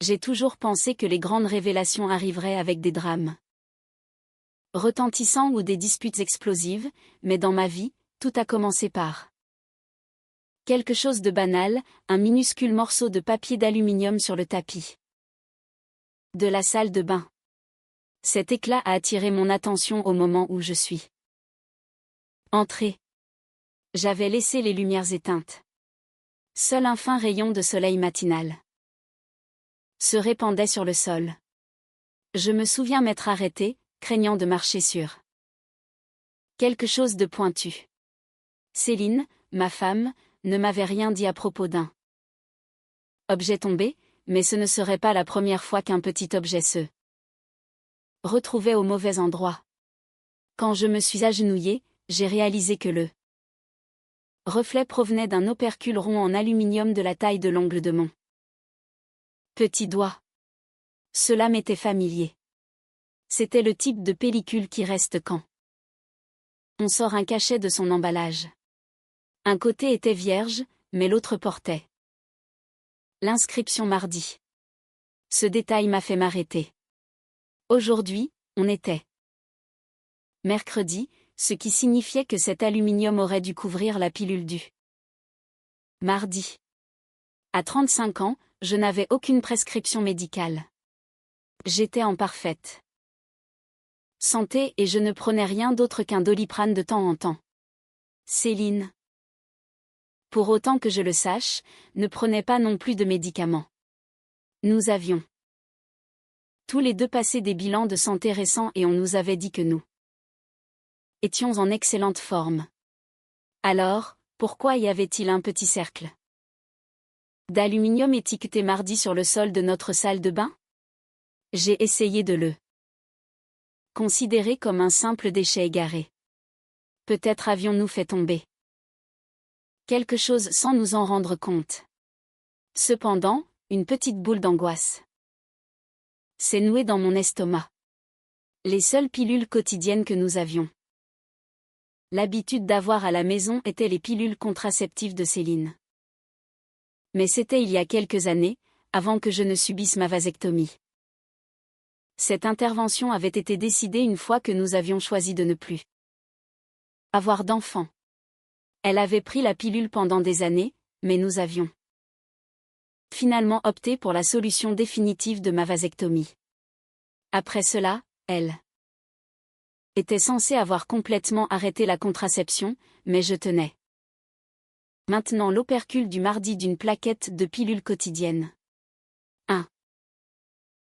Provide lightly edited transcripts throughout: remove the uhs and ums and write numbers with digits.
J'ai toujours pensé que les grandes révélations arriveraient avec des drames retentissants ou des disputes explosives, mais dans ma vie, tout a commencé par quelque chose de banal, un minuscule morceau de papier d'aluminium sur le tapis de la salle de bain. Cet éclat a attiré mon attention au moment où je suis entrée. J'avais laissé les lumières éteintes. Seul un fin rayon de soleil matinal se répandait sur le sol. Je me souviens m'être arrêtée, craignant de marcher sur quelque chose de pointu. Céline, ma femme, ne m'avait rien dit à propos d'un objet tombé, mais ce ne serait pas la première fois qu'un petit objet se retrouvait au mauvais endroit. Quand je me suis agenouillée, j'ai réalisé que le reflet provenait d'un opercule rond en aluminium de la taille de l'ongle de mon petit doigt. Cela m'était familier. C'était le type de pellicule qui reste quand on sort un cachet de son emballage. Un côté était vierge, mais l'autre portait l'inscription mardi. Ce détail m'a fait m'arrêter. Aujourd'hui, on était mercredi, ce qui signifiait que cet aluminium aurait dû couvrir la pilule du mardi. À 35 ans, je n'avais aucune prescription médicale. J'étais en parfaite santé et je ne prenais rien d'autre qu'un Doliprane de temps en temps. Céline, pour autant que je le sache, ne prenait pas non plus de médicaments. Nous avions tous les deux passé des bilans de santé récents et on nous avait dit que nous étions en excellente forme. Alors, pourquoi y avait-il un petit cercle d'aluminium étiqueté mardi sur le sol de notre salle de bain? J'ai essayé de le considérer comme un simple déchet égaré. Peut-être avions-nous fait tomber quelque chose sans nous en rendre compte. Cependant, une petite boule d'angoisse s'est nouée dans mon estomac. Les seules pilules quotidiennes que nous avions l'habitude d'avoir à la maison étaient les pilules contraceptives de Céline. Mais c'était il y a quelques années, avant que je ne subisse ma vasectomie. Cette intervention avait été décidée une fois que nous avions choisi de ne plus avoir d'enfants. Elle avait pris la pilule pendant des années, mais nous avions finalement opté pour la solution définitive de ma vasectomie. Après cela, elle était censée avoir complètement arrêté la contraception, mais je tenais maintenant l'opercule du mardi d'une plaquette de pilules quotidiennes. Un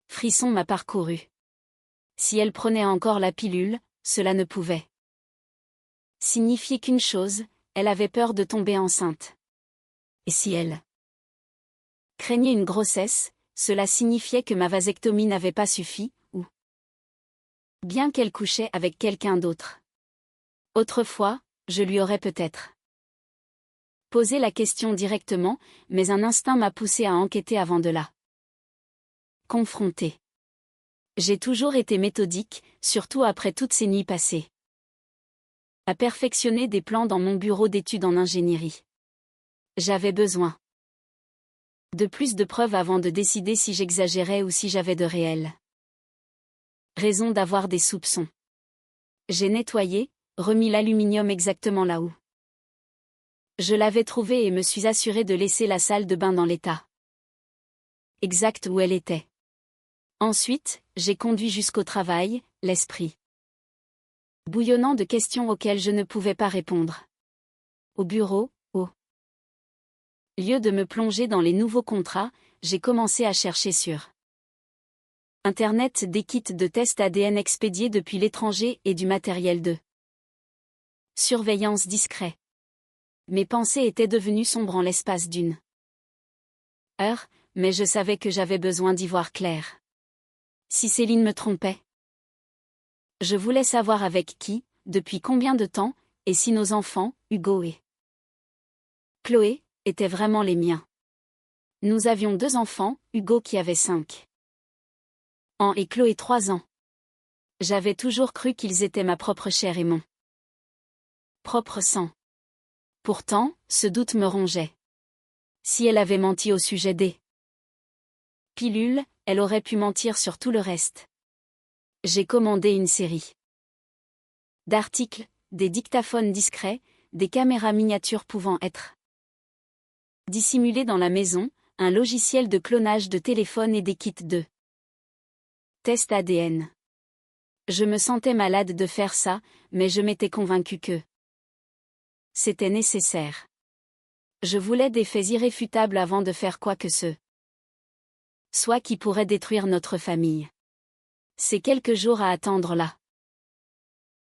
frisson m'a parcouru. Si elle prenait encore la pilule, cela ne pouvait signifier qu'une chose, elle avait peur de tomber enceinte. Et si elle craignait une grossesse, cela signifiait que ma vasectomie n'avait pas suffi, ou bien qu'elle couchait avec quelqu'un d'autre. Autrefois, je lui aurais peut-être posé la question directement, mais un instinct m'a poussé à enquêter avant de la confronter. J'ai toujours été méthodique, surtout après toutes ces nuits passées à perfectionner des plans dans mon bureau d'études en ingénierie. J'avais besoin de plus de preuves avant de décider si j'exagérais ou si j'avais de réelles raisons d'avoir des soupçons. J'ai nettoyé, remis l'aluminium exactement là où je l'avais trouvé et me suis assuré de laisser la salle de bain dans l'état exact où elle était. Ensuite, j'ai conduit jusqu'au travail, l'esprit bouillonnant de questions auxquelles je ne pouvais pas répondre. Au bureau, au lieu de me plonger dans les nouveaux contrats, j'ai commencé à chercher sur Internet des kits de tests ADN expédiés depuis l'étranger et du matériel de surveillance discret. Mes pensées étaient devenues sombres en l'espace d'une heure, mais je savais que j'avais besoin d'y voir clair. Si Céline me trompait, je voulais savoir avec qui, depuis combien de temps, et si nos enfants, Hugo et Chloé, étaient vraiment les miens. Nous avions 2 enfants, Hugo qui avait 5 ans et Chloé 3 ans. J'avais toujours cru qu'ils étaient ma propre chair et mon propre sang. Pourtant, ce doute me rongeait. Si elle avait menti au sujet des Pilule, elle aurait pu mentir sur tout le reste. J'ai commandé une série d'articles, des dictaphones discrets, des caméras miniatures pouvant être dissimulées dans la maison, un logiciel de clonage de téléphone et des kits de test ADN. Je me sentais malade de faire ça, mais je m'étais convaincue que c'était nécessaire. Je voulais des faits irréfutables avant de faire quoi que ce soit qui pourrait détruire notre famille. Ces quelques jours à attendre là.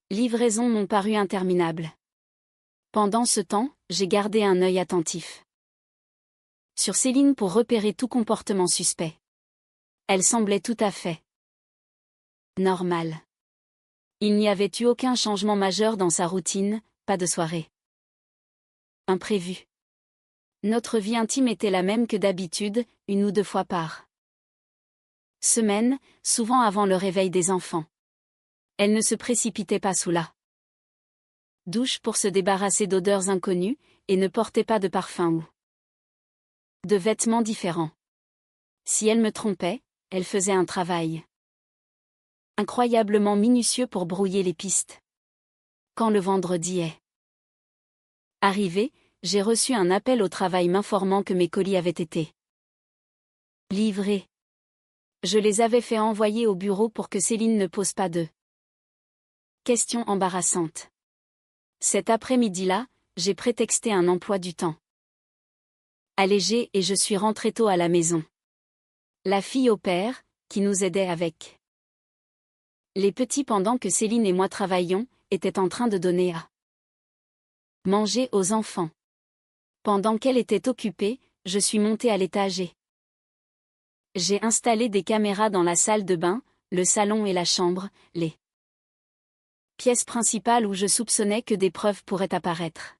Livraison m'ont paru interminables. Pendant ce temps, j'ai gardé un œil attentif sur Céline pour repérer tout comportement suspect. Elle semblait tout à fait normale. Il n'y avait eu aucun changement majeur dans sa routine, pas de soirée imprévue. Notre vie intime était la même que d'habitude, 1 ou 2 fois par semaine, souvent avant le réveil des enfants. Elle ne se précipitait pas sous la douche pour se débarrasser d'odeurs inconnues, et ne portait pas de parfum ou de vêtements différents. Si elle me trompait, elle faisait un travail incroyablement minutieux pour brouiller les pistes. Quand le vendredi est arrivé, j'ai reçu un appel au travail m'informant que mes colis avaient été livrés. Je les avais fait envoyer au bureau pour que Céline ne pose pas de questions embarrassantes. Cet après-midi-là, j'ai prétexté un emploi du temps allégé et je suis rentrée tôt à la maison. La fille au père, qui nous aidait avec les petits pendant que Céline et moi travaillions, était en train de donner à manger aux enfants. Pendant qu'elle était occupée, je suis montée à l'étage et j'ai installé des caméras dans la salle de bain, le salon et la chambre, les pièces principales où je soupçonnais que des preuves pourraient apparaître.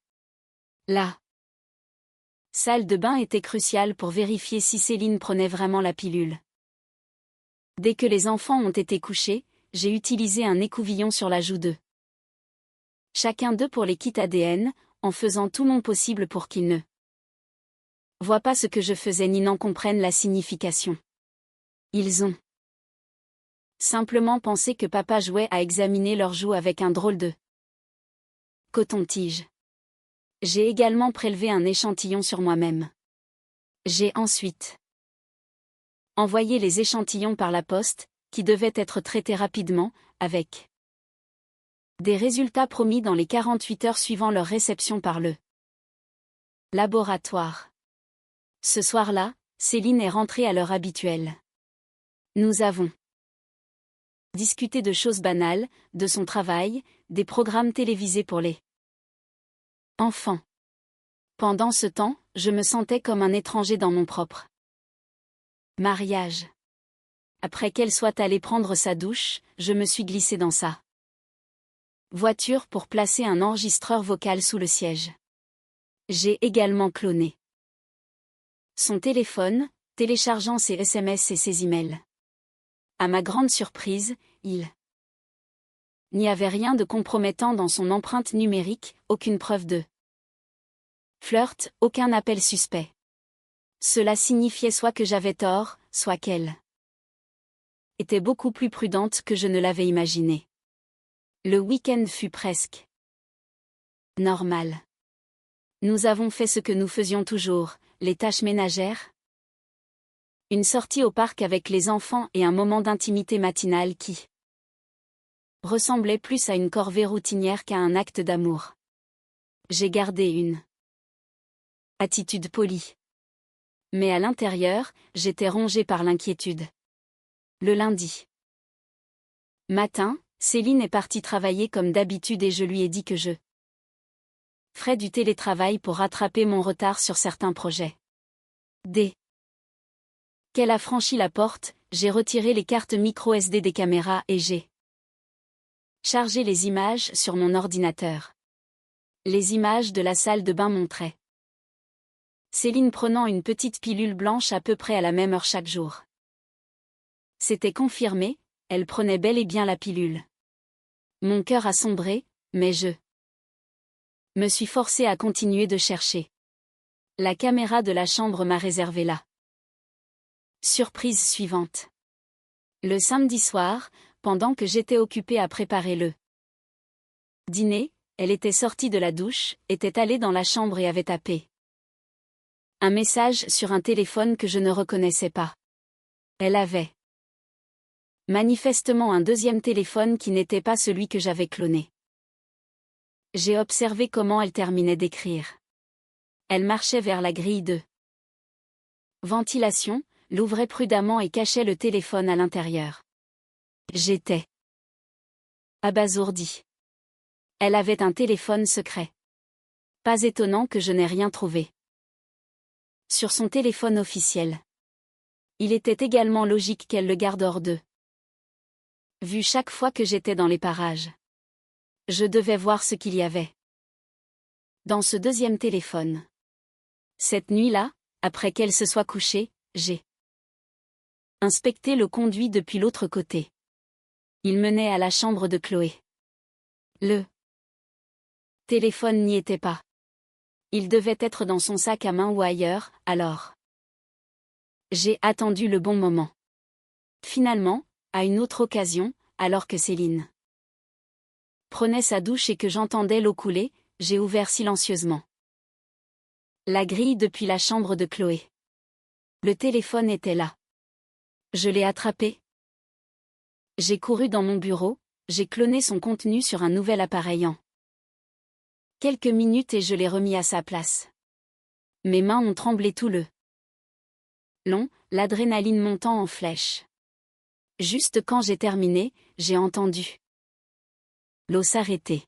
La salle de bain était cruciale pour vérifier si Céline prenait vraiment la pilule. Dès que les enfants ont été couchés, j'ai utilisé un écouvillon sur la joue d'eux. Chacun d'eux pour les kits ADN, en faisant tout mon possible pour qu'ils ne voient pas ce que je faisais ni n'en comprennent la signification. Ils ont simplement pensé que papa jouait à examiner leurs joues avec un drôle de coton-tige. J'ai également prélevé un échantillon sur moi-même. J'ai ensuite envoyé les échantillons par la poste, qui devaient être traités rapidement, avec des résultats promis dans les 48 heures suivant leur réception par le laboratoire. Ce soir-là, Céline est rentrée à l'heure habituelle. Nous avons discuté de choses banales, de son travail, des programmes télévisés pour les enfants. Pendant ce temps, je me sentais comme un étranger dans mon propre mariage. Après qu'elle soit allée prendre sa douche, je me suis glissée dans sa voiture pour placer un enregistreur vocal sous le siège. J'ai également cloné son téléphone, téléchargeant ses SMS et ses emails. À ma grande surprise, il n'y avait rien de compromettant dans son empreinte numérique, aucune preuve de flirt, aucun appel suspect. Cela signifiait soit que j'avais tort, soit qu'elle était beaucoup plus prudente que je ne l'avais imaginé. Le week-end fut presque normal. Nous avons fait ce que nous faisions toujours, les tâches ménagères, une sortie au parc avec les enfants et un moment d'intimité matinale qui ressemblait plus à une corvée routinière qu'à un acte d'amour. J'ai gardé une attitude polie. Mais à l'intérieur, j'étais rongée par l'inquiétude. Le lundi matin, Céline est partie travailler comme d'habitude et je lui ai dit que je ferais du télétravail pour rattraper mon retard sur certains projets. Dès qu'elle a franchi la porte, j'ai retiré les cartes micro SD des caméras et j'ai chargé les images sur mon ordinateur. Les images de la salle de bain montraient Céline prenant une petite pilule blanche à peu près à la même heure chaque jour. C'était confirmé, elle prenait bel et bien la pilule. Mon cœur a sombré, mais je me suis forcée à continuer de chercher. La caméra de la chambre m'a réservé la Surprise suivante. Le samedi soir, pendant que j'étais occupée à préparer le dîner, elle était sortie de la douche, était allée dans la chambre et avait tapé un message sur un téléphone que je ne reconnaissais pas. Elle avait manifestement un deuxième téléphone qui n'était pas celui que j'avais cloné. J'ai observé comment elle terminait d'écrire. Elle marchait vers la grille de ventilation, l'ouvrait prudemment et cachait le téléphone à l'intérieur. J'étais abasourdie. Elle avait un téléphone secret. Pas étonnant que je n'ai rien trouvé sur son téléphone officiel. Il était également logique qu'elle le garde hors de vue chaque fois que j'étais dans les parages. Je devais voir ce qu'il y avait dans ce deuxième téléphone. Cette nuit-là, après qu'elle se soit couchée, j'ai inspecté le conduit depuis l'autre côté. Il menait à la chambre de Chloé. Le téléphone n'y était pas. Il devait être dans son sac à main ou ailleurs, alors. J'ai attendu le bon moment. Finalement, à une autre occasion, alors que Céline prenait sa douche et que j'entendais l'eau couler, j'ai ouvert silencieusement la grille depuis la chambre de Chloé. Le téléphone était là. Je l'ai attrapé. J'ai couru dans mon bureau, j'ai cloné son contenu sur un nouvel appareil en quelques minutes et je l'ai remis à sa place. Mes mains ont tremblé tout le long, l'adrénaline montant en flèche. Juste quand j'ai terminé, j'ai entendu l'eau s'arrêter.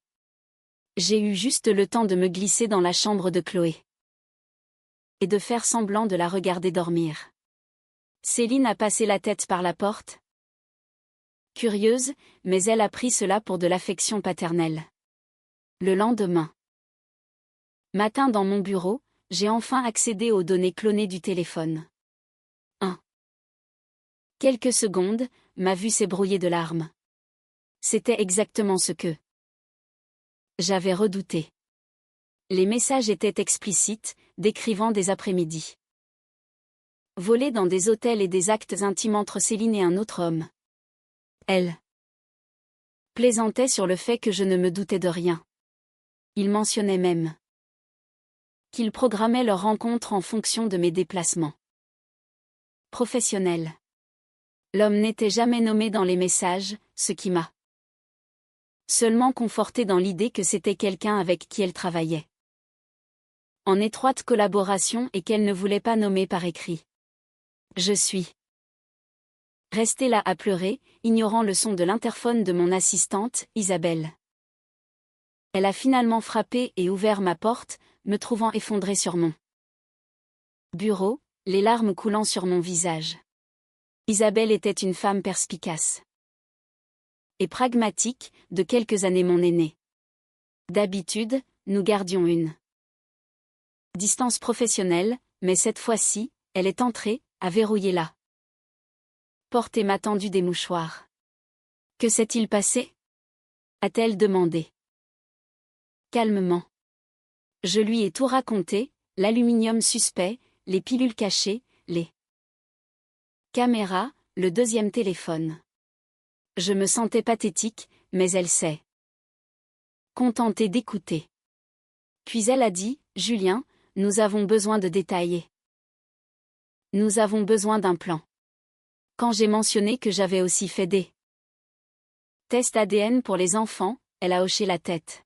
J'ai eu juste le temps de me glisser dans la chambre de Chloé et de faire semblant de la regarder dormir. Céline a passé la tête par la porte. Curieuse, mais elle a pris cela pour de l'affection paternelle. Le lendemain matin dans mon bureau, j'ai enfin accédé aux données clonées du téléphone. Quelques secondes, ma vue s'est brouillée de larmes. C'était exactement ce que j'avais redouté. Les messages étaient explicites, décrivant des après-midi volés dans des hôtels et des actes intimes entre Céline et un autre homme. Elle plaisantait sur le fait que je ne me doutais de rien. Il mentionnait même qu'ils programmaient leur rencontre en fonction de mes déplacements professionnels. L'homme n'était jamais nommé dans les messages, ce qui m'a seulement conforté dans l'idée que c'était quelqu'un avec qui elle travaillait en étroite collaboration et qu'elle ne voulait pas nommer par écrit. Je suis restée là à pleurer, ignorant le son de l'interphone de mon assistante, Isabelle. Elle a finalement frappé et ouvert ma porte, me trouvant effondrée sur mon bureau, les larmes coulant sur mon visage. Isabelle était une femme perspicace et pragmatique, de quelques années mon aînée. D'habitude, nous gardions une distance professionnelle, mais cette fois-ci, elle est entrée, a verrouillé la porte et m'a tendu des mouchoirs. Que s'est-il passé? A-t-elle demandé. Calmement. Je lui ai tout raconté, l'aluminium suspect, les pilules cachées, les caméras, le deuxième téléphone. Je me sentais pathétique, mais elle s'est contentée d'écouter. Puis elle a dit, Julien, nous avons besoin de détailler. Nous avons besoin d'un plan. Quand j'ai mentionné que j'avais aussi fait des tests ADN pour les enfants, elle a hoché la tête.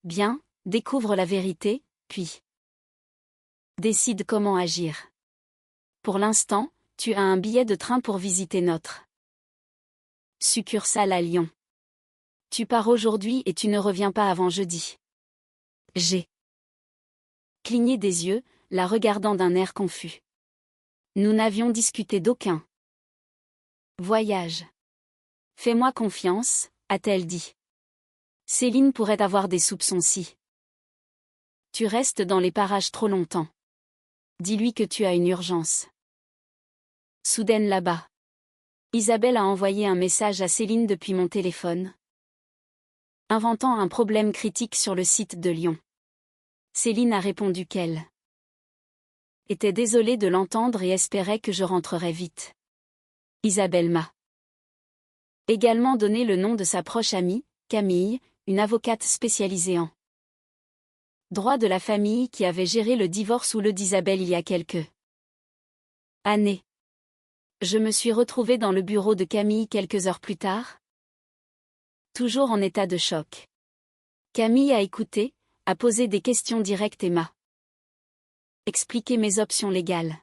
Bien, découvre la vérité, puis décide comment agir. Pour l'instant, tu as un billet de train pour visiter notre succursale à Lyon. Tu pars aujourd'hui et tu ne reviens pas avant jeudi. J'ai cligné des yeux, la regardant d'un air confus. Nous n'avions discuté d'aucun voyage. Fais-moi confiance, a-t-elle dit. Céline pourrait avoir des soupçons si tu restes dans les parages trop longtemps. Dis-lui que tu as une urgence soudaine là-bas. Isabelle a envoyé un message à Céline depuis mon téléphone, inventant un problème critique sur le site de Lyon. Céline a répondu qu'elle Était désolée de l'entendre et espérait que je rentrerais vite. Isabelle m'a également donné le nom de sa proche amie, Camille, une avocate spécialisée en droit de la famille qui avait géré le divorce ou le d'Isabelle il y a quelques années. Je me suis retrouvée dans le bureau de Camille quelques heures plus tard, toujours en état de choc. Camille a écouté, a posé des questions directes et m'a expliqué mes options légales.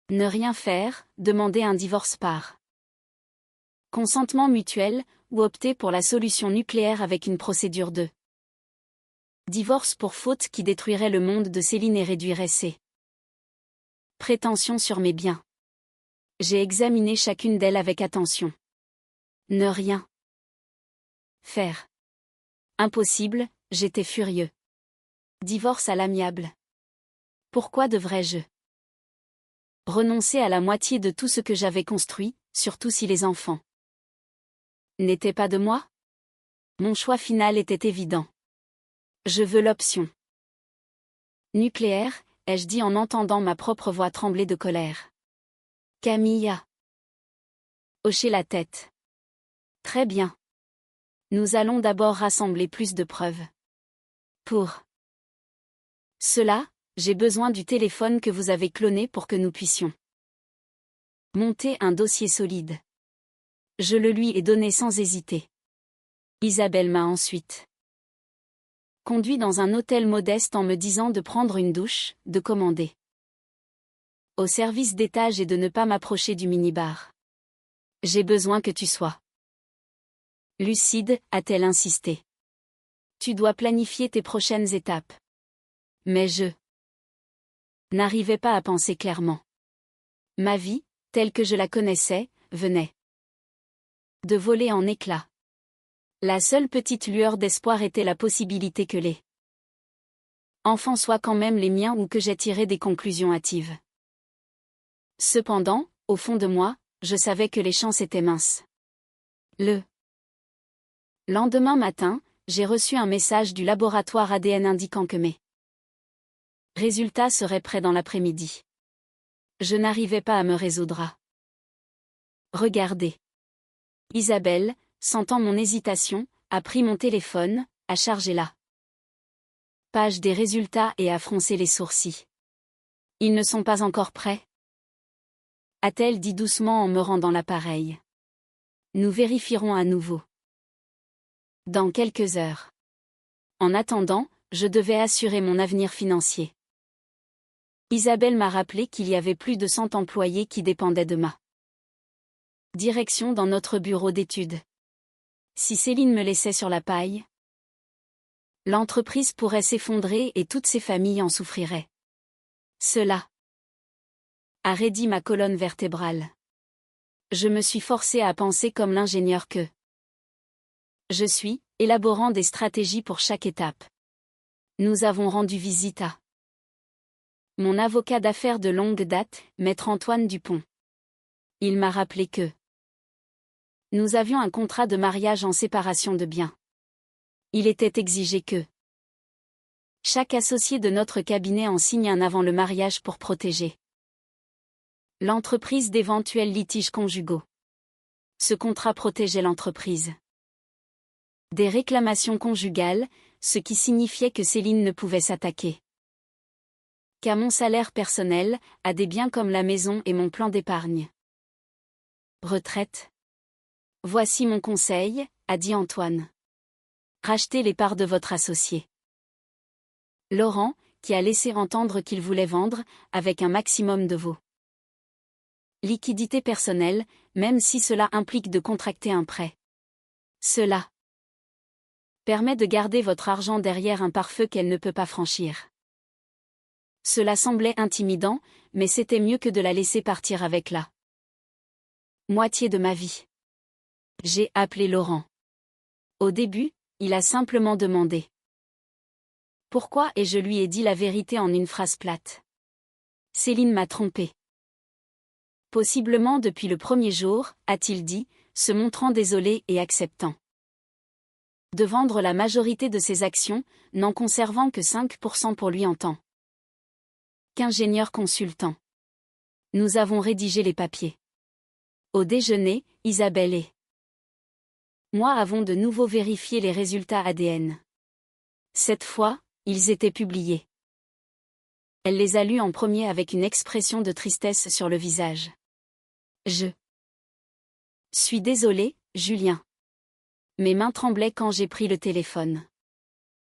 Ne rien faire, demander un divorce par consentement mutuel, ou opter pour la solution nucléaire avec une procédure de divorce pour faute qui détruirait le monde de Céline et réduirait ses prétentions sur mes biens. J'ai examiné chacune d'elles avec attention. Ne rien faire. Impossible, j'étais furieux. Divorce à l'amiable. Pourquoi devrais-je renoncer à la moitié de tout ce que j'avais construit, surtout si les enfants n'étaient pas de moi? Mon choix final était évident. Je veux l'option nucléaire, ai-je dit en entendant ma propre voix trembler de colère. Camille a hoché la tête. Très bien. Nous allons d'abord rassembler plus de preuves. Pour cela, j'ai besoin du téléphone que vous avez cloné pour que nous puissions monter un dossier solide. Je le lui ai donné sans hésiter. Isabelle m'a ensuite conduit dans un hôtel modeste en me disant de prendre une douche, de commander au service d'étage et de ne pas m'approcher du minibar. J'ai besoin que tu sois lucide, a-t-elle insisté. Tu dois planifier tes prochaines étapes. Mais je n'arrivais pas à penser clairement. Ma vie, telle que je la connaissais, venait de voler en éclats. La seule petite lueur d'espoir était la possibilité que les enfants soient quand même les miens ou que j'aie tiré des conclusions hâtives. Cependant, au fond de moi, je savais que les chances étaient minces. Le lendemain matin, j'ai reçu un message du laboratoire ADN indiquant que mes résultats seraient prêts dans l'après-midi. Je n'arrivais pas à me résoudre à regarder. Isabelle, sentant mon hésitation, a pris mon téléphone, a chargé la page des résultats et a froncé les sourcils. Ils ne sont pas encore prêts? A-t-elle dit doucement en me rendant l'appareil. Nous vérifierons à nouveau dans quelques heures. En attendant, je devais assurer mon avenir financier. Isabelle m'a rappelé qu'il y avait plus de 100 employés qui dépendaient de ma direction dans notre bureau d'études. Si Céline me laissait sur la paille, l'entreprise pourrait s'effondrer et toutes ses familles en souffriraient. Cela a raidi ma colonne vertébrale. Je me suis forcé à penser comme l'ingénieur que je suis, élaborant des stratégies pour chaque étape. Nous avons rendu visite à mon avocat d'affaires de longue date, maître Antoine Dupont. Il m'a rappelé que nous avions un contrat de mariage en séparation de biens. Il était exigé que chaque associé de notre cabinet en signe un avant le mariage pour protéger l'entreprise d'éventuels litiges conjugaux. Ce contrat protégeait l'entreprise des réclamations conjugales, ce qui signifiait que Céline ne pouvait s'attaquer qu'à mon salaire personnel, à des biens comme la maison et mon plan d'épargne. Retraite. Voici mon conseil, a dit Antoine. Rachetez les parts de votre associé. Laurent, qui a laissé entendre qu'il voulait vendre, avec un maximum de vos liquidités personnelles, même si cela implique de contracter un prêt. Cela permet de garder votre argent derrière un pare-feu qu'elle ne peut pas franchir. Cela semblait intimidant, mais c'était mieux que de la laisser partir avec la moitié de ma vie. J'ai appelé Laurent. Au début, il a simplement demandé pourquoi et je lui ai dit la vérité en une phrase plate. Céline m'a trompé. Possiblement depuis le premier jour, a-t-il dit, se montrant désolé et acceptant de vendre la majorité de ses actions, n'en conservant que 5% pour lui en tant qu'ingénieur consultant. Nous avons rédigé les papiers. Au déjeuner, Isabelle et moi avons de nouveau vérifié les résultats ADN. Cette fois, ils étaient publiés. Elle les a lus en premier avec une expression de tristesse sur le visage. Je suis désolée, Julien. Mes mains tremblaient quand j'ai pris le téléphone.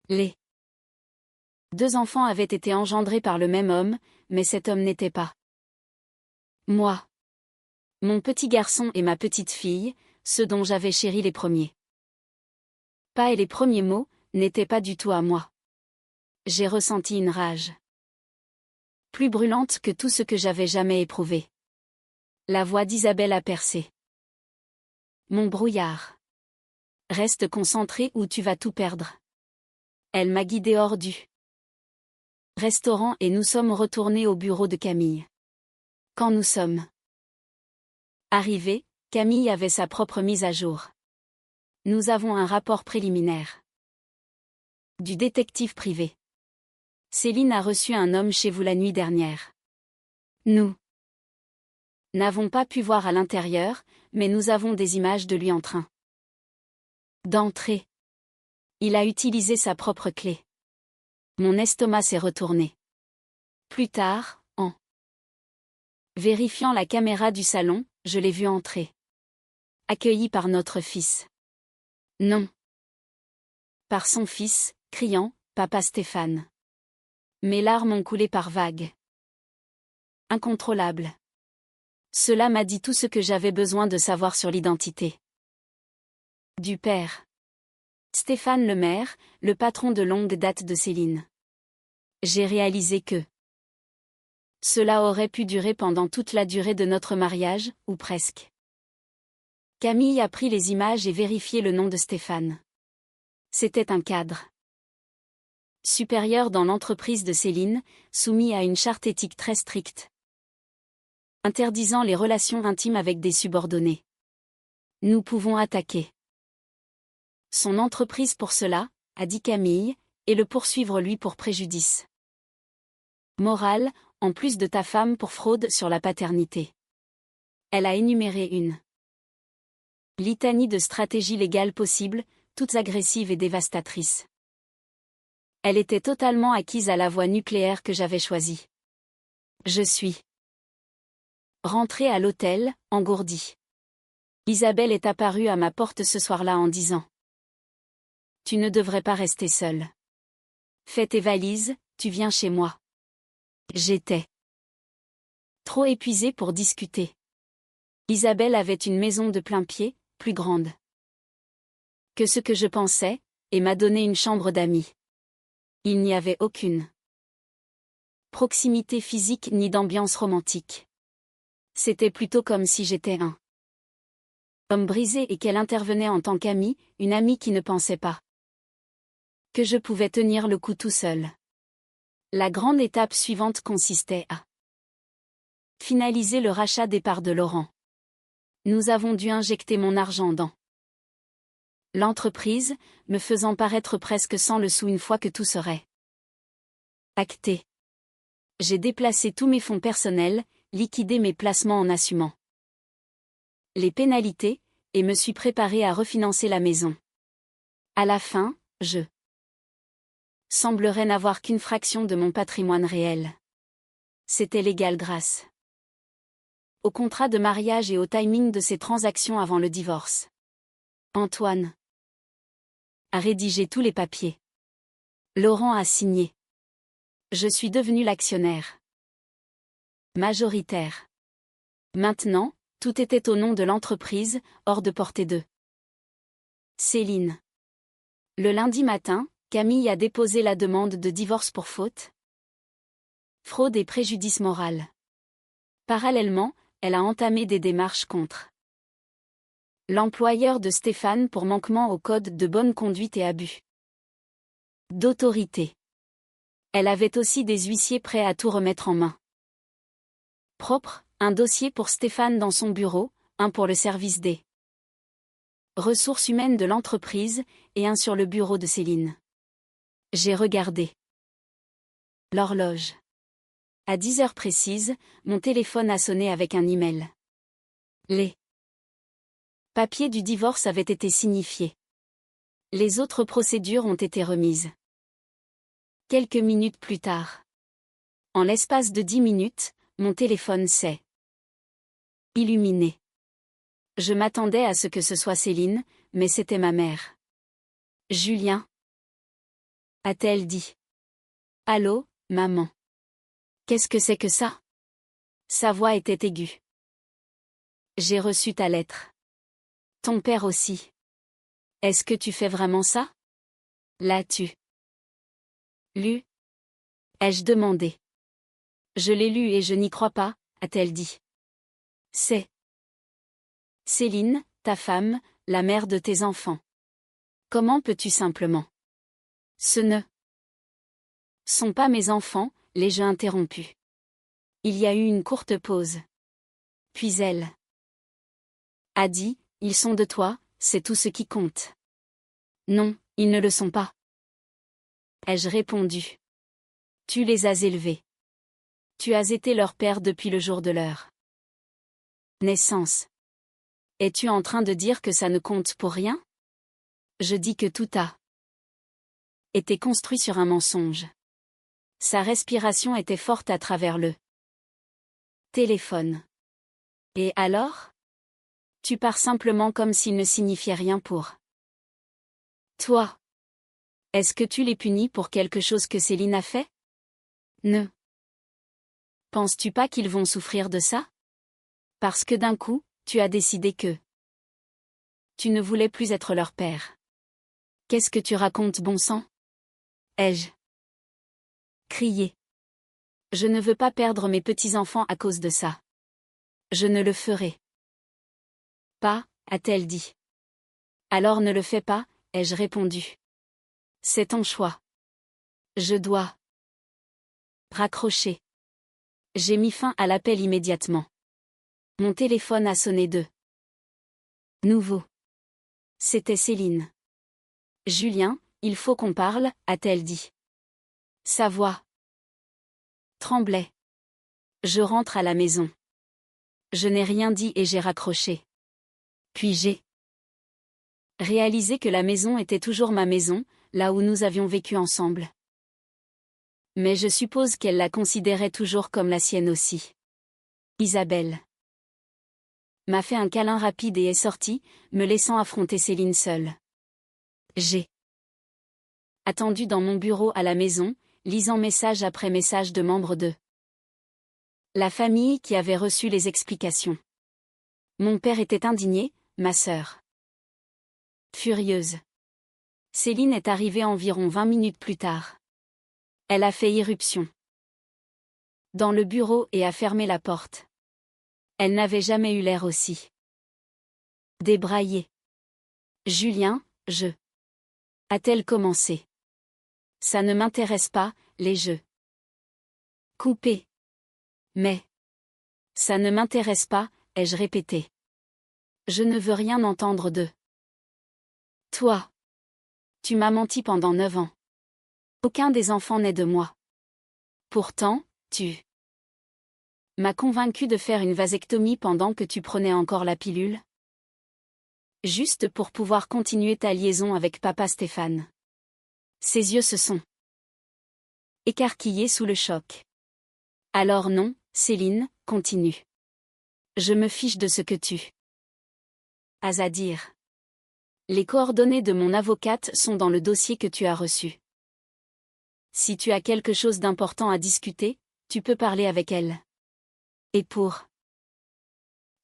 Les 2 enfants avaient été engendrés par le même homme, mais cet homme n'était pas moi. Mon petit garçon et ma petite fille, ceux dont j'avais chéri les premiers. Pas et les premiers mots, n'étaient pas du tout à moi. J'ai ressenti une rage plus brûlante que tout ce que j'avais jamais éprouvé. La voix d'Isabelle a percé mon brouillard. Reste concentré ou tu vas tout perdre. Elle m'a guidé hors du restaurant et nous sommes retournés au bureau de Camille. Quand nous sommes arrivés, Camille avait sa propre mise à jour. Nous avons un rapport préliminaire du détective privé. Céline a reçu un homme chez vous la nuit dernière. Nous n'avons pas pu voir à l'intérieur, mais nous avons des images de lui en train d'entrer. Il a utilisé sa propre clé. Mon estomac s'est retourné. Plus tard, en vérifiant la caméra du salon, je l'ai vu entrer. Accueilli par notre fils. Non. Par son fils, criant « Papa Stéphane ». Mes larmes ont coulé par vagues. Incontrôlable. Cela m'a dit tout ce que j'avais besoin de savoir sur l'identité du père. Stéphane Lemaire, le patron de longue date de Céline. J'ai réalisé que cela aurait pu durer pendant toute la durée de notre mariage, ou presque. Camille a pris les images et vérifié le nom de Stéphane. C'était un cadre supérieur dans l'entreprise de Céline, soumis à une charte éthique très stricte, interdisant les relations intimes avec des subordonnés. Nous pouvons attaquer son entreprise pour cela, a dit Camille, et le poursuivre lui pour préjudice moral, en plus de ta femme pour fraude sur la paternité. Elle a énuméré une litanie de stratégies légales possibles, toutes agressives et dévastatrices. Elle était totalement acquise à la voie nucléaire que j'avais choisie. Je suis rentrée à l'hôtel, engourdie. Isabelle est apparue à ma porte ce soir-là en disant « Tu ne devrais pas rester seule. Fais tes valises, tu viens chez moi. » J'étais trop épuisée pour discuter. Isabelle avait une maison de plain-pied, plus grande que ce que je pensais, et m'a donné une chambre d'amis. Il n'y avait aucune proximité physique ni d'ambiance romantique. C'était plutôt comme si j'étais un homme brisé et qu'elle intervenait en tant qu'amie, une amie qui ne pensait pas que je pouvais tenir le coup tout seul. La grande étape suivante consistait à finaliser le rachat des parts de Laurent. Nous avons dû injecter mon argent dans l'entreprise, me faisant paraître presque sans le sou une fois que tout serait acté. J'ai déplacé tous mes fonds personnels, liquidé mes placements en assumant les pénalités, et me suis préparé à refinancer la maison. À la fin, je semblerais n'avoir qu'une fraction de mon patrimoine réel. C'était légal grâce au contrat de mariage et au timing de ces transactions avant le divorce. Antoine a rédigé tous les papiers. Laurent a signé. Je suis devenu l'actionnaire majoritaire. Maintenant, tout était au nom de l'entreprise, hors de portée de Céline. Le lundi matin, Camille a déposé la demande de divorce pour faute, fraude et préjudice moral. Parallèlement, elle a entamé des démarches contre l'employeur de Stéphane pour manquement au code de bonne conduite et abus d'autorité. Elle avait aussi des huissiers prêts à tout remettre en main propre, un dossier pour Stéphane dans son bureau, un pour le service des ressources humaines de l'entreprise, et un sur le bureau de Céline. J'ai regardé l'horloge. À 10 heures précises, mon téléphone a sonné avec un email. Les papiers du divorce avaient été signifiés. Les autres procédures ont été remises. Quelques minutes plus tard. En l'espace de 10 minutes, mon téléphone s'est illuminé. Je m'attendais à ce que ce soit Céline, mais c'était ma mère. Julien, a-t-elle dit. Allô, maman. Qu'est-ce que c'est que ça? Sa voix était aiguë. J'ai reçu ta lettre. Ton père aussi. Est-ce que tu fais vraiment ça? L'as-tu lu? Ai-je demandé. Je l'ai lu et je n'y crois pas, a-t-elle dit. C'est Céline, ta femme, la mère de tes enfants. Comment peux-tu simplement? Ce ne sont pas mes enfants, l'ai-je interrompu. Il y a eu une courte pause. Puis elle a dit, ils sont de toi, c'est tout ce qui compte. Non, ils ne le sont pas. Ai-je répondu. Tu les as élevés. Tu as été leur père depuis le jour de leur naissance. Es-tu en train de dire que ça ne compte pour rien? Je dis que tout a été construit sur un mensonge. Sa respiration était forte à travers le téléphone. Et alors? Tu pars simplement comme s'il ne signifiait rien pour toi. Est-ce que tu les punis pour quelque chose que Céline a fait? Ne penses-tu pas qu'ils vont souffrir de ça? Parce que d'un coup, tu as décidé que tu ne voulais plus être leur père. Qu'est-ce que tu racontes, bon sang? Ai-je crié. Je ne veux pas perdre mes petits-enfants à cause de ça. Je ne le ferai pas, a-t-elle dit. Alors ne le fais pas, ai-je répondu. C'est ton choix. Je dois raccrocher. J'ai mis fin à l'appel immédiatement. Mon téléphone a sonné de nouveau. C'était Céline. Julien, il faut qu'on parle, a-t-elle dit. Sa voix tremblait. Je rentre à la maison. Je n'ai rien dit et j'ai raccroché. Puis j'ai réalisé que la maison était toujours ma maison, là où nous avions vécu ensemble. Mais je suppose qu'elle la considérait toujours comme la sienne aussi. Isabelle m'a fait un câlin rapide et est sortie, me laissant affronter Céline seule. J'ai attendu dans mon bureau à la maison, lisant message après message de membres de la famille qui avaient reçu les explications. Mon père était indigné, ma sœur furieuse. Céline est arrivée environ 20 minutes plus tard. Elle a fait irruption dans le bureau et a fermé la porte. Elle n'avait jamais eu l'air aussi débraillée. Julien, a-t-elle commencé. Ça ne m'intéresse pas, les jeux coupés. Mais ça ne m'intéresse pas, ai-je répété. Je ne veux rien entendre de toi. Tu m'as menti pendant 9 ans. Aucun des enfants n'est de moi. Pourtant, tu m'as convaincu de faire une vasectomie pendant que tu prenais encore la pilule. Juste pour pouvoir continuer ta liaison avec papa Stéphane. Ses yeux se sont écarquillés sous le choc. Alors non, Céline, continue. Je me fiche de ce que tu as à dire. Les coordonnées de mon avocate sont dans le dossier que tu as reçu. Si tu as quelque chose d'important à discuter, tu peux parler avec elle. Et pour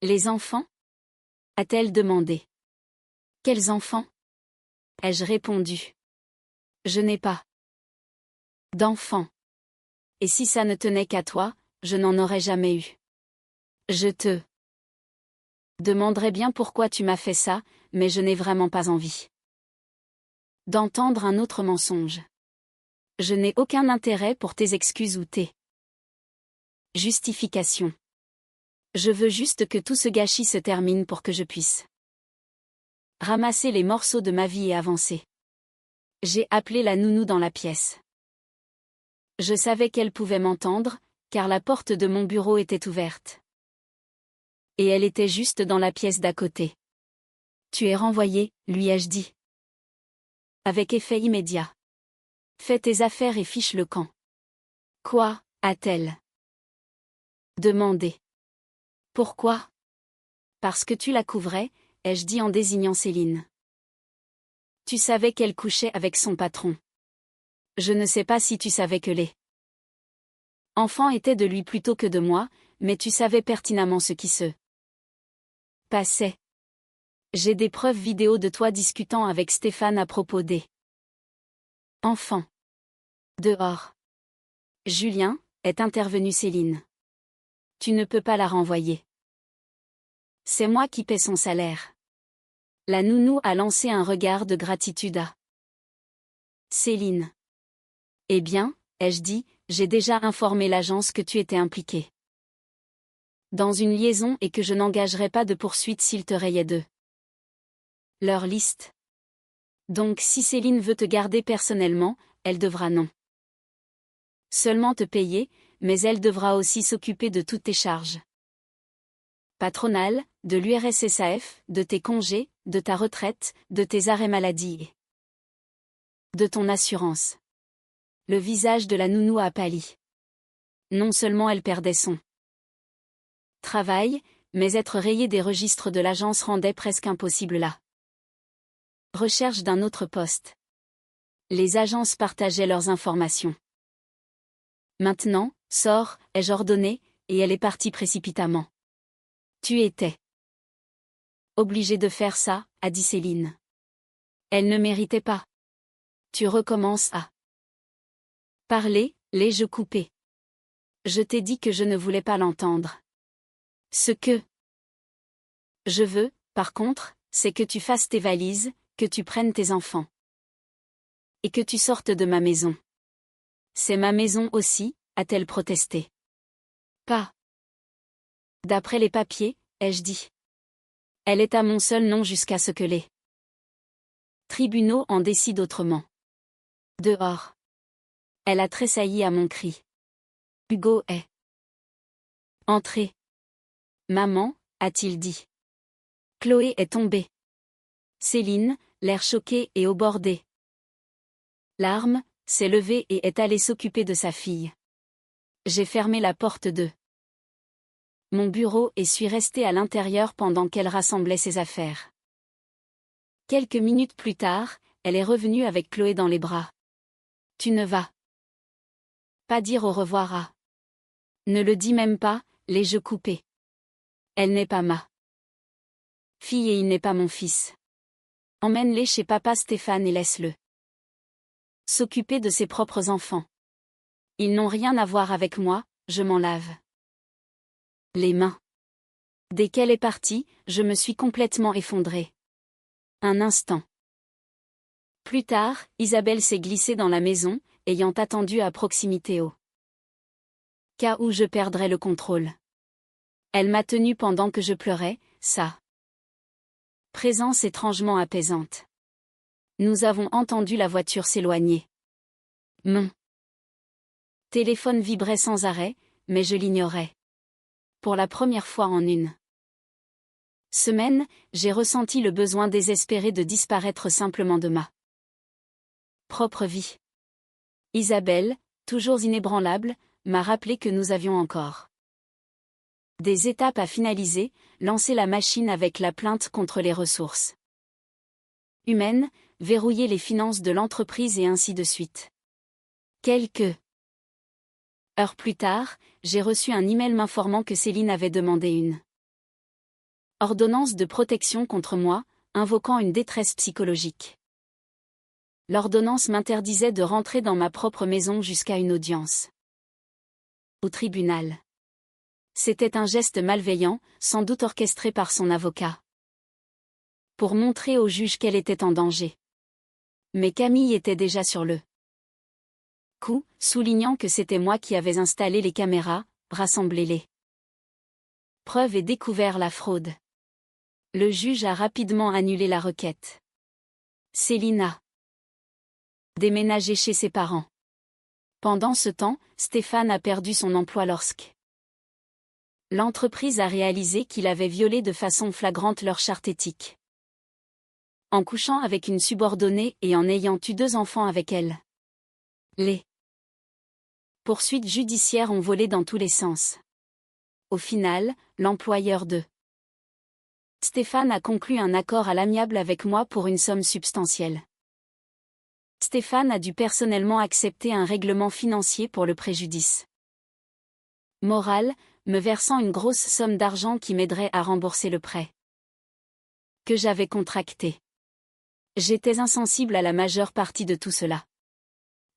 les enfants? A-t-elle demandé. Quels enfants? Ai-je répondu. Je n'ai pas d'enfants. Et si ça ne tenait qu'à toi, je n'en aurais jamais eu. Je te demanderais bien pourquoi tu m'as fait ça, mais je n'ai vraiment pas envie d'entendre un autre mensonge. Je n'ai aucun intérêt pour tes excuses ou tes justifications. Je veux juste que tout ce gâchis se termine pour que je puisse ramasser les morceaux de ma vie et avancer. J'ai appelé la nounou dans la pièce. Je savais qu'elle pouvait m'entendre, car la porte de mon bureau était ouverte. Et elle était juste dans la pièce d'à côté. Tu es renvoyé, lui ai-je dit. Avec effet immédiat. Fais tes affaires et fiche le camp. Quoi, a-t-elle demandé. Pourquoi? Parce que tu la couvrais, ai-je dit en désignant Céline. Tu savais qu'elle couchait avec son patron. Je ne sais pas si tu savais que les enfants étaient de lui plutôt que de moi, mais tu savais pertinemment ce qui se passait. J'ai des preuves vidéo de toi discutant avec Stéphane à propos des enfants. Dehors. Julien, est intervenue Céline. Tu ne peux pas la renvoyer. C'est moi qui paie son salaire. La nounou a lancé un regard de gratitude à Céline. Eh bien, ai-je dit, j'ai déjà informé l'agence que tu étais impliquée dans une liaison et que je n'engagerai pas de poursuite s'ils te rayaient de leur liste. Donc si Céline veut te garder personnellement, elle devra non seulement te payer, mais elle devra aussi s'occuper de toutes tes charges patronales, de l'URSSAF, de tes congés, de ta retraite, de tes arrêts maladie et de ton assurance. Le visage de la nounou a pâli. Non seulement elle perdait son travail, mais être rayée des registres de l'agence rendait presque impossible la recherche d'un autre poste. Les agences partageaient leurs informations. Maintenant, sors, ai-je ordonné, et elle est partie précipitamment. Tu étais obligée de faire ça, a dit Céline. Elle ne méritait pas. Tu recommences à parler, l'ai-je coupé. Je t'ai dit que je ne voulais pas l'entendre. Ce que je veux, par contre, c'est que tu fasses tes valises, que tu prennes tes enfants. Et que tu sortes de ma maison. C'est ma maison aussi, a-t-elle protesté. Pas. D'après les papiers, ai-je dit. Elle est à mon seul nom jusqu'à ce que les tribunaux en décident autrement. Dehors. Elle a tressailli à mon cri. Hugo est entré. Maman, a-t-il dit. Chloé est tombée. Céline, l'air choqué et au bord des larmes, s'est levée et est allée s'occuper de sa fille. J'ai fermé la porte de mon bureau et suis restée à l'intérieur pendant qu'elle rassemblait ses affaires. Quelques minutes plus tard, elle est revenue avec Chloé dans les bras. Tu ne vas pas dire au revoir à. Ne le dis même pas, l'ai-je coupé. Elle n'est pas ma fille et il n'est pas mon fils. Emmène-les chez papa Stéphane et laisse-le s'occuper de ses propres enfants. Ils n'ont rien à voir avec moi, je m'en lave les mains. Dès qu'elle est partie, je me suis complètement effondrée. Un instant. Plus tard, Isabelle s'est glissée dans la maison, ayant attendu à proximité au cas où je perdrais le contrôle. Elle m'a tenue pendant que je pleurais, sa présence étrangement apaisante. Nous avons entendu la voiture s'éloigner. Mon téléphone vibrait sans arrêt, mais je l'ignorais. Pour la première fois en une semaine, j'ai ressenti le besoin désespéré de disparaître simplement de ma propre vie. Isabelle, toujours inébranlable, m'a rappelé que nous avions encore des étapes à finaliser, lancer la machine avec la plainte contre les ressources humaines, verrouiller les finances de l'entreprise et ainsi de suite. Quelques heures plus tard, j'ai reçu un email m'informant que Céline avait demandé une ordonnance de protection contre moi, invoquant une détresse psychologique. L'ordonnance m'interdisait de rentrer dans ma propre maison jusqu'à une audience au tribunal. C'était un geste malveillant, sans doute orchestré par son avocat, pour montrer au juge qu'elle était en danger. Mais Camille était déjà sur le coup, soulignant que c'était moi qui avais installé les caméras, rassemblé les preuves et découvert la fraude. Le juge a rapidement annulé la requête. Céline a déménagé chez ses parents. Pendant ce temps, Stéphane a perdu son emploi lorsque l'entreprise a réalisé qu'il avait violé de façon flagrante leur charte éthique. En couchant avec une subordonnée et en ayant eu 2 enfants avec elle. Les poursuites judiciaires ont volé dans tous les sens. Au final, l'employeur de Stéphane a conclu un accord à l'amiable avec moi pour une somme substantielle. Stéphane a dû personnellement accepter un règlement financier pour le préjudice moral, me versant une grosse somme d'argent qui m'aiderait à rembourser le prêt que j'avais contracté. J'étais insensible à la majeure partie de tout cela.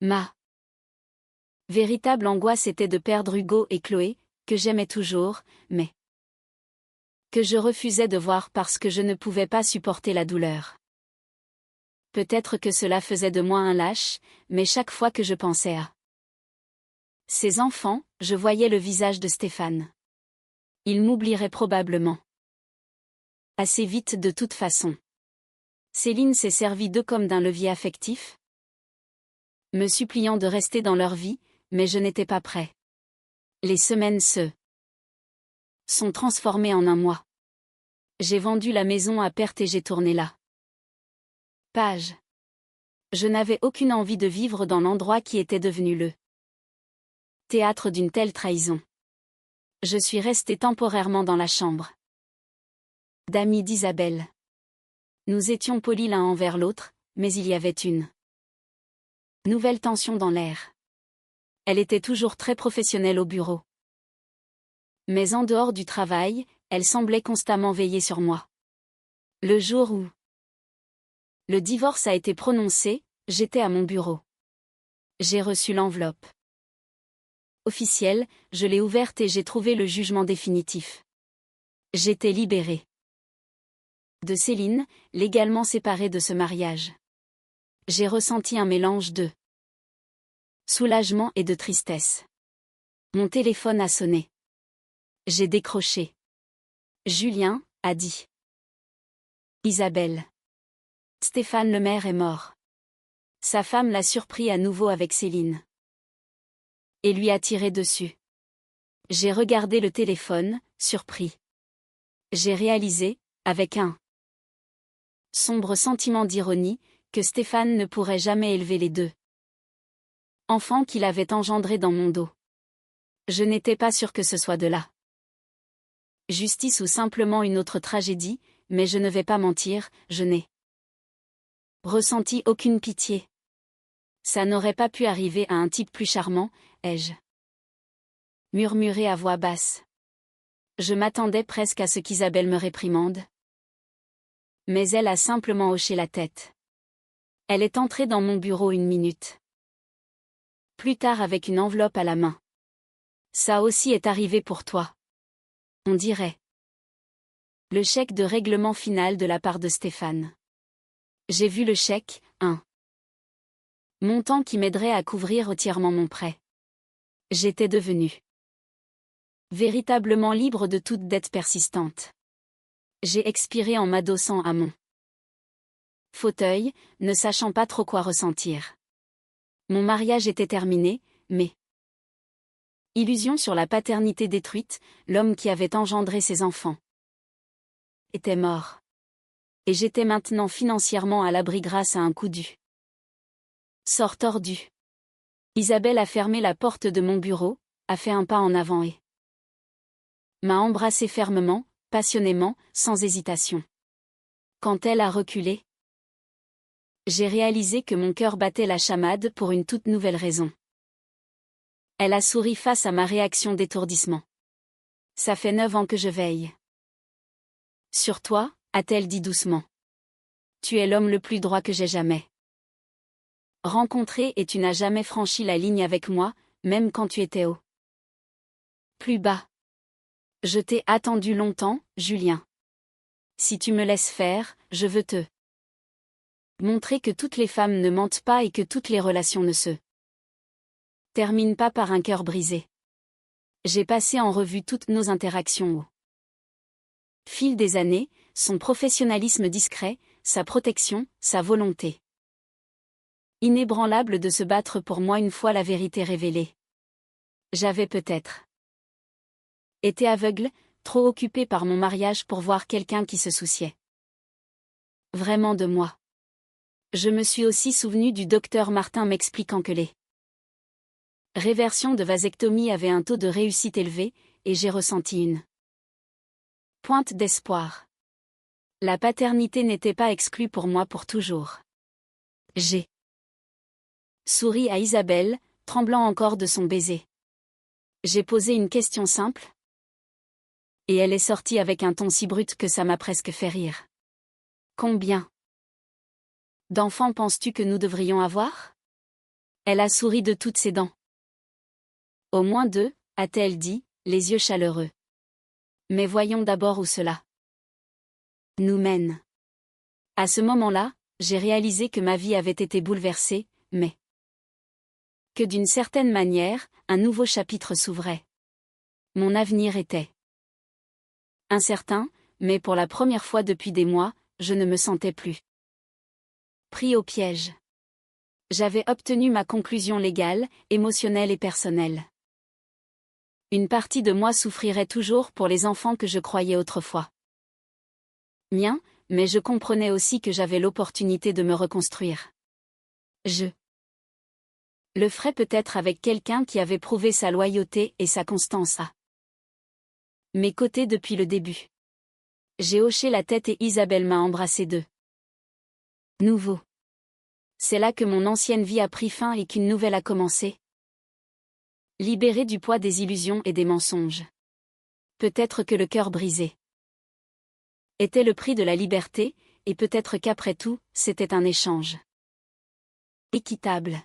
Ma véritable angoisse était de perdre Hugo et Chloé, que j'aimais toujours, mais que je refusais de voir parce que je ne pouvais pas supporter la douleur. Peut-être que cela faisait de moi un lâche, mais chaque fois que je pensais à ces enfants, je voyais le visage de Stéphane. Il m'oublierait probablement assez vite de toute façon. Céline s'est servie d'eux comme d'un levier affectif, me suppliant de rester dans leur vie, mais je n'étais pas prêt. Les semaines se sont transformées en un mois. J'ai vendu la maison à perte et j'ai tourné la page. Je n'avais aucune envie de vivre dans l'endroit qui était devenu le théâtre d'une telle trahison. Je suis restée temporairement dans la chambre d'amis d'Isabelle. Nous étions polis l'un envers l'autre, mais il y avait une nouvelle tension dans l'air. Elle était toujours très professionnelle au bureau. Mais en dehors du travail, elle semblait constamment veiller sur moi. Le jour où le divorce a été prononcé, j'étais à mon bureau. J'ai reçu l'enveloppe officielle, je l'ai ouverte et j'ai trouvé le jugement définitif. J'étais libérée de Céline, légalement séparée de ce mariage. J'ai ressenti un mélange de soulagement et de tristesse. Mon téléphone a sonné. J'ai décroché. Julien, a dit Isabelle. Stéphane Lemaire est mort. Sa femme l'a surpris à nouveau avec Céline. Et lui a tiré dessus. J'ai regardé le téléphone, surpris. J'ai réalisé, avec un sombre sentiment d'ironie, que Stéphane ne pourrait jamais élever les 2 enfants qu'il avait engendrés dans mon dos. Je n'étais pas sûre que ce soit de la justice ou simplement une autre tragédie, mais je ne vais pas mentir, je n'ai ressenti aucune pitié. Ça n'aurait pas pu arriver à un type plus charmant, ai-je murmuré à voix basse. Je m'attendais presque à ce qu'Isabelle me réprimande. Mais elle a simplement hoché la tête. Elle est entrée dans mon bureau 1 minute plus tard avec une enveloppe à la main. Ça aussi est arrivé pour toi. On dirait. Le chèque de règlement final de la part de Stéphane. J'ai vu le chèque, un montant qui m'aiderait à couvrir entièrement mon prêt. J'étais devenue véritablement libre de toute dette persistante. J'ai expiré en m'adossant à mon fauteuil, ne sachant pas trop quoi ressentir. Mon mariage était terminé, mais illusion sur la paternité détruite, l'homme qui avait engendré ses enfants était mort. Et j'étais maintenant financièrement à l'abri grâce à un coup du sort tordu. Isabelle a fermé la porte de mon bureau, a fait un pas en avant et m'a embrassé fermement, passionnément, sans hésitation. Quand elle a reculé, j'ai réalisé que mon cœur battait la chamade pour une toute nouvelle raison. Elle a souri face à ma réaction d'étourdissement. Ça fait 9 ans que je veille sur toi, a-t-elle dit doucement. Tu es l'homme le plus droit que j'ai jamais rencontré et tu n'as jamais franchi la ligne avec moi, même quand tu étais au plus bas. Je t'ai attendu longtemps, Julien. Si tu me laisses faire, je veux te montrer que toutes les femmes ne mentent pas et que toutes les relations ne se terminent pas par un cœur brisé. J'ai passé en revue toutes nos interactions au fil des années, son professionnalisme discret, sa protection, sa volonté Inébranlable de se battre pour moi une fois la vérité révélée. J'avais peut-être été aveugle, trop occupée par mon mariage pour voir quelqu'un qui se souciait vraiment de moi. Je me suis aussi souvenu du docteur Martin m'expliquant que les réversions de vasectomie avaient un taux de réussite élevé, et j'ai ressenti une pointe d'espoir. La paternité n'était pas exclue pour moi pour toujours. J'ai souri à Isabelle, tremblant encore de son baiser. J'ai posé une question simple. Et elle est sortie avec un ton si brut que ça m'a presque fait rire. Combien d'enfants penses-tu que nous devrions avoir? Elle a souri de toutes ses dents. Au moins 2, a-t-elle dit, les yeux chaleureux. Mais voyons d'abord où cela nous mène. À ce moment-là, j'ai réalisé que ma vie avait été bouleversée, mais que d'une certaine manière, un nouveau chapitre s'ouvrait. Mon avenir était incertain, mais pour la première fois depuis des mois, je ne me sentais plus pris au piège. J'avais obtenu ma conclusion légale, émotionnelle et personnelle. Une partie de moi souffrirait toujours pour les enfants que je croyais autrefois miens, mais je comprenais aussi que j'avais l'opportunité de me reconstruire. Je le ferais peut-être avec quelqu'un qui avait prouvé sa loyauté et sa constance à mes côtés depuis le début. J'ai hoché la tête et Isabelle m'a embrassé de nouveau. C'est là que mon ancienne vie a pris fin et qu'une nouvelle a commencé. Libérée du poids des illusions et des mensonges. Peut-être que le cœur brisé était le prix de la liberté, et peut-être qu'après tout, c'était un échange équitable.